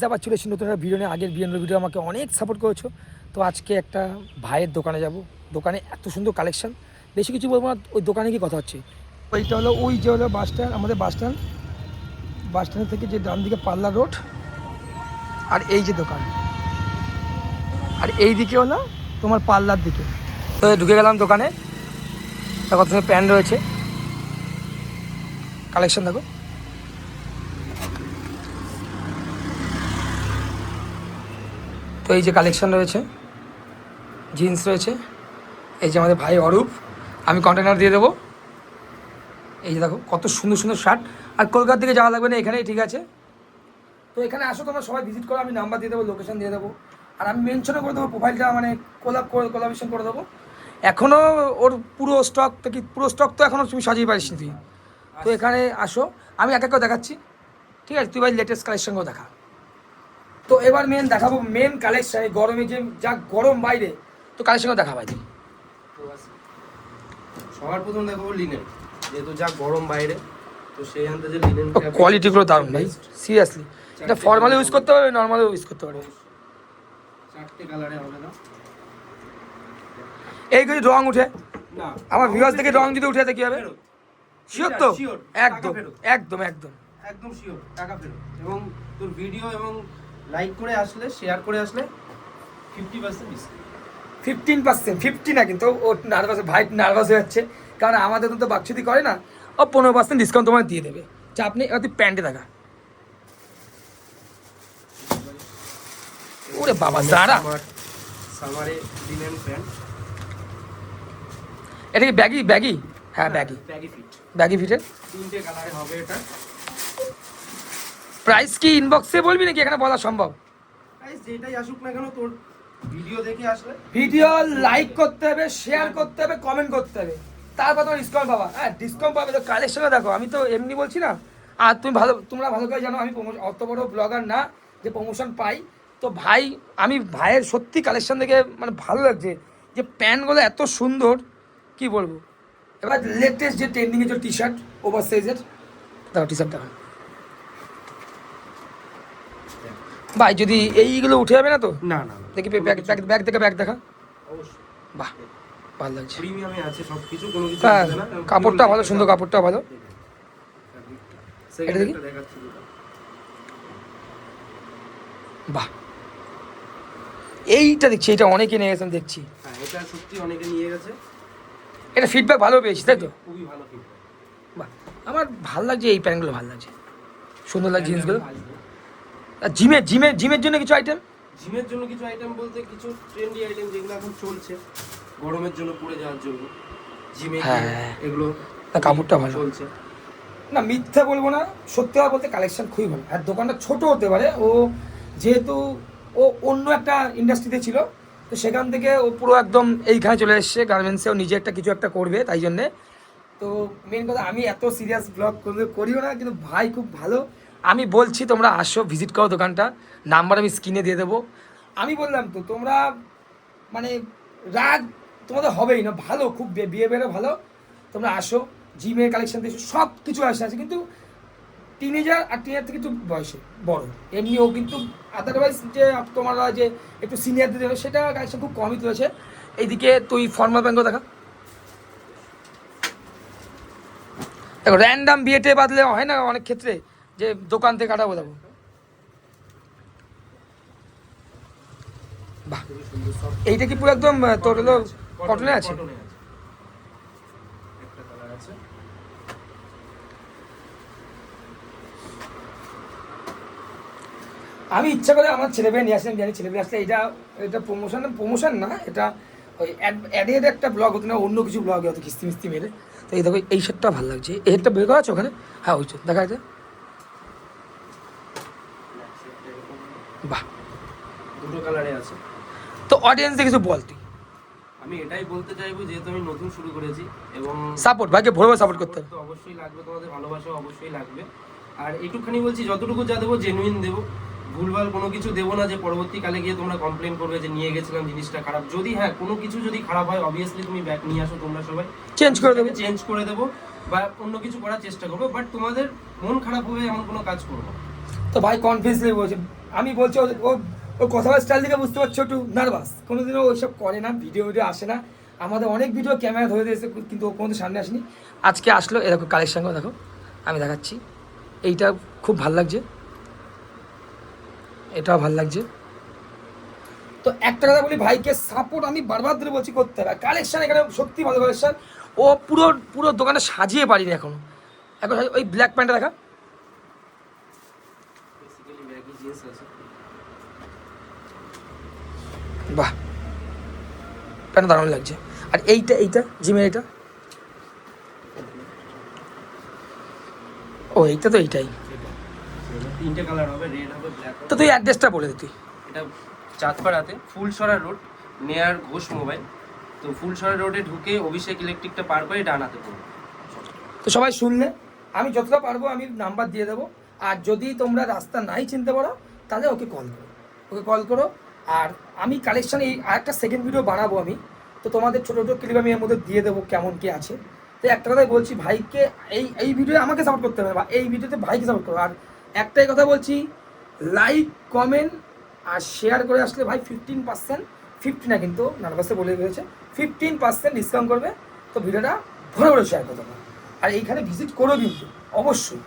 আবার চলে এসেছি নতুন একটা ভিডিও নিয়ে। আগের ভিডিও আমাকে অনেক সাপোর্ট করেছো, তো আজকে একটা ভাইয়ের দোকানে যাব। দোকানে এত সুন্দর কালেকশন, বেশি কিছু বলবো না, ওই দোকানে কি কথা হচ্ছে। ওইটা হলো ওই যে হলো বাস স্ট্যান্ড, আমাদের বাস স্ট্যান্ড থেকে যে ডান দিকে পাল্লা রোড, আর এই যে দোকান, আর এই দিকে হলো তোমার পাল্লার দিকে। তো ঢুকে গেলাম দোকানে, কত সুন্দর প্যান্ট রয়েছে, কালেকশন দেখো। তো এই যে কালেকশন রয়েছে, জিন্স রয়েছে, এই যে আমাদের ভাই অরূপ, আমি কন্টেনার দিয়ে দেবো। এই যে দেখো কত সুন্দর সুন্দর শার্ট, আর কলকাতা থেকে যাওয়া লাগবে না, এখানেই ঠিক আছে। তো এখানে আসো তোমরা সবাই ভিজিট করো, আমি নাম্বার দিয়ে দেবো, লোকেশন দিয়ে দেবো, আর আমি মেনশনও করে দেবো, প্রোফাইলটা মানে কোলাবরেশন করে দেবো। এখনও ওর পুরো স্টক তো এখনও তুমি সাজিয়ে পারিস নি তুই। তো এখানে আসো, আমি এক এক করে দেখাচ্ছি, ঠিক আছে? তুই ভাই লেটেস্ট কালেকশনগুলো দেখা। তো এবার দেখাবো মেন কালেকশন, গরমে যে যা গরম বাইরে, তো কালেকশনগুলো দেখা ভাই। সবার প্রথম দেখাবো লিনেন, যেহেতু যা গরম বাইরে, তো সেই আন্দাজে লিনেন কোয়ালিটিগুলো দারুণ ভাই, সিরিয়াসলি। এটা ফর্মালি ইউজ করতে পারবে, নর্মালি ইউজ করতে পারবে। চারটে কালারে হবে না, এই যদি রং উঠে না আমার ভিউয়ার্স থেকে রং যদি উঠে যায় কি হবে? শিওর তো? একদম একদম একদম একদম শিওর, টাকা ফেরত। এবং তোর ভিডিও এবং লাইক করে আসলে, শেয়ার করে আসলে 50% ডিসকাউন্ট। 15%, 50 না কিন্তু, ও ভাই নার্ভাস হয়ে যাচ্ছে, কারণ আমাদের তো বাকচুদি করে না। ও 15% ডিসকাউন্ট তোমায় দিয়ে দেবে, চাপ নেই। তুই প্যান্টে দেখা, ওরে বাবা সারা সামারে লিনেন প্যান্ট। এটা কি ব্যাগি? হ্যাঁ ব্যাগি ফিটের, তিনটে কালারে হবে এটা। প্রাইস কি ইনবক্সে বলবি নাকি এখানে বলা সম্ভব? প্রাইস যেটাই আসুক না কেন, তোর ভিডিও দেখে আসলে ভিডিও লাইক করতে হবে, শেয়ার করতে হবে, কমেন্ট করতে হবে, তারপর তোমার ডিসকাউন্ট পাবা। হ্যাঁ ডিসকাউন্ট পাবে। তো কালেকশনে দেখো, আমি তো এমনি বলছি না, আর তোমরা ভালো করে জানো আমি অত বড় ব্লগার না যে প্রমোশন পাই। তো ভাই, আমি ভাইয়ের সত্যি কালেকশন দেখে মানে ভালো লাগছে, যে প্যান্টগুলো এত সুন্দর, কি বলবো। এবার লেটেস্ট যে ট্রেন্ডিংয়ের যে টি শার্ট, ওভার সাইজের, দেখো টি শার্ট দেখো ভাই, যদি এইগুলো উঠে যাবে না তো? না না দেখি ব্যাগ থেকে ব্যাগ দেখা, অবশ্যই বাহ ভালো লাগছে। প্রিমিয়ামে আছে সবকিছু, কোনো কিছু হ্যাঁ হবে না। কাপড়টা ভালো, সুন্দর কাপড়টা ভালো। সেকেন্ড দেখি। একটা দেখাচ্ছি যেটা। বাহ, এইটা দেখছি, এটা অনেকে নিয়ে গেছে আমি দেখছি। হ্যাঁ, এটা সত্যি অনেকে নিয়ে গেছে, এটা ফিডব্যাক ভালো পেয়েছি, তাই তো? খুবই ভালো ফিডব্যাক। বাহ, আমার ভালো লাগছে, এই প্যান্টগুলো ভালো লাগছে, সুন্দর লাগছে জিন্সগুলো। আর জিমের জন্য কিছু আইটেম, জিমের জন্য কিছু আইটেম বলতে কিছু ট্রেন্ডি আইটেম যেগুলো এখন চলছে গরমের জন্য পরে যাওয়ার জন্য, জিমে হ্যাঁ। এগুলো কাপড়টা ভালো চলছে। না, মিথ্যা বলবো না, সত্যি কথা বলতে কালেকশন খুবই ভালো। আর দোকানটা ছোট হতে পারে, ও যেহেতু ও অন্য একটা ইন্ডাস্ট্রিতে ছিল, তো সেখান থেকে ও পুরো একদম এইখানে চলে এসছে গার্মেন্টসে, ও নিজে একটা কিছু একটা করবে, তাই জন্যে। তো মেন কথা, আমি এত সিরিয়াস ব্লগ করিও না, কিন্তু ভাই খুব ভালো। আমি বলছি তোমরা আসো, ভিজিট করো দোকানটা, নাম্বার আমি স্ক্রিনে দিয়ে দেবো। আমি বললাম তো, তোমরা মানে রাগ তোমাদের হবেই না, ভালো খুব বিহেভিয়ারও ভালো। তোমরা আসো, জিমের কালেকশন দেখো, সব কিছু আছে, কিন্তু টিনেজার আর টিনেজার থেকে একটু বয়সে বড়, এমনি ও কিন্তু আদারওয়াইজ যে তোমরা যে একটু সিনিয়রদের দেবে, সেটা কালেকশন খুব কমই তুলেছে। এইদিকে তুই ফর্মাল প্যান্টও দেখা, দেখো র্যান্ডাম বিয়েতে বাদলে হয় না অনেক ক্ষেত্রে, যে দোকান থেকে কাটাবো দেবো। বাহ, এইটা কি পুরো একদম তোর হলো কটনে আছে? একটা কালার আছে। আমি ইচ্ছা করে আমার ছেলেমেয়ে নিয়ে আসলাম, জানি ছেলেমেয়ে আসলে এটা প্রমোশন না, এটা ওই অ্যাডের একটা ব্লগ হতো না, অন্য কিছু ব্লগে হতো কিস্তি মিস্তি মেরে। তো এই দেখো, এই শার্টটা ভালো লাগছে, এই শার্টটা বের করা আছে ওখানে, হ্যাঁ ওই দেখা যাচ্ছে। বাহ, দুটো কালারে আছে। তো অডিয়েন্সে কিছু বল তুই। আমি এটাই বলতে চাইবো, যেহেতু আমি নতুন শুরু করেছি এবং সাপোর্ট, ভাইকে ভোরবে সাপোর্ট করতে হবে। তো অবশ্যই লাগবে, তোমাদের ভালোবাসা অবশ্যই লাগবে। আর একটুখানি বলছি, যতটুকু যা দেবো জেনুইন দেবো, ভুলভাল কোনো কিছু দেবো না, যে পরবর্তীকালে গিয়ে তোমরা কমপ্লেন করবে যে নিয়ে গেছিলাম জিনিসটা খারাপ। যদি হ্যাঁ কোনো কিছু যদি খারাপ হয়, অবভিয়াসলি তুমি ব্যাক নিয়ে আসো, তোমরা সবাই চেঞ্জ করে দেবো বা অন্য কিছু করার চেষ্টা করবো, বাট তোমাদের মন খারাপ হবে এমন কোনো কাজ করবো। তো ভাই কনফিডেন্সলি বলছে, আমি বলছি ও কথা বলার স্টাইল থেকে বুঝতে পারছো একটু নার্ভাস, কোনোদিনও ওইসব করে না, ভিডিও আসে না, আমাদের অনেক ভিডিও ক্যামেরা ধরে দিয়েছে কিন্তু ও কোনোদিন সামনে আসেনি, আজকে আসলো। এরকম কালেকশানগুলো দেখো, আমি দেখাচ্ছি, এইটা খুব ভাল লাগছে, এটাও ভাল লাগছে। তো একটা কথা বলি, ভাইকে সাপোর্ট আমি বারবার ধরে বলছি করতে হবে। কালেকশান এখানে সত্যি ভালো কালেকশান, ও পুরো পুরো দোকানে সাজিয়ে পারিনি এখনো। এখন ওই ব্ল্যাক প্যান্টটা দেখা, বেসিক্যালি ব্যাগি জিন্স আছে। বাহ প্যান্ট দারুণ লাগছে। আর এইটা জিমের এটা, ও এইটা তো এইটাই। তিনটে কালার হবে, রেড হবে, ব্ল্যাক হবে। তো তুই অ্যাড্রেসটা বলে দে তুই। এটা চাঁদপাড়াতে ফুলসরা রোড, নেয়ার ঘোষ মোবাইল। তো ফুলসরা রোডে ঢুকে অভিষেক ইলেকট্রিকটা পার করে ডান হাতে পড়বে। তো সবাই শুনলে, আমি যতটা পারবো আমি নাম্বার দিয়ে দেবো। আর যদি তোমরা রাস্তা নাই চিনতে পারো তাহলে ওকে কল করো। আর আমি কালেকশান এই আরেকটা সেকেন্ড ভিডিও বানাবো আমি, তো তোমাদের ছোটো ছোটো ক্লিপ আমি এর মধ্যে দিয়ে দেবো কেমন কে আছে। তো একটা কথাই বলছি, ভাইকে এই ভিডিও আমাকে সাপোর্ট করতে হবে, বা এই ভিডিওতে ভাইকে সাপোর্ট করো। আর একটাই কথা বলছি, লাইক কমেন্ট আর শেয়ার করে আসলে ভাই 15%, 50 না কিন্তু নার্ভাসে বলে রয়েছে, 15% ডিসকাউন্ট করবে। তো ভিডিওটা ঘরে ঘরে শেয়ার করতে পারো। আর এইখানে ভিজিট করো কিন্তু অবশ্যই।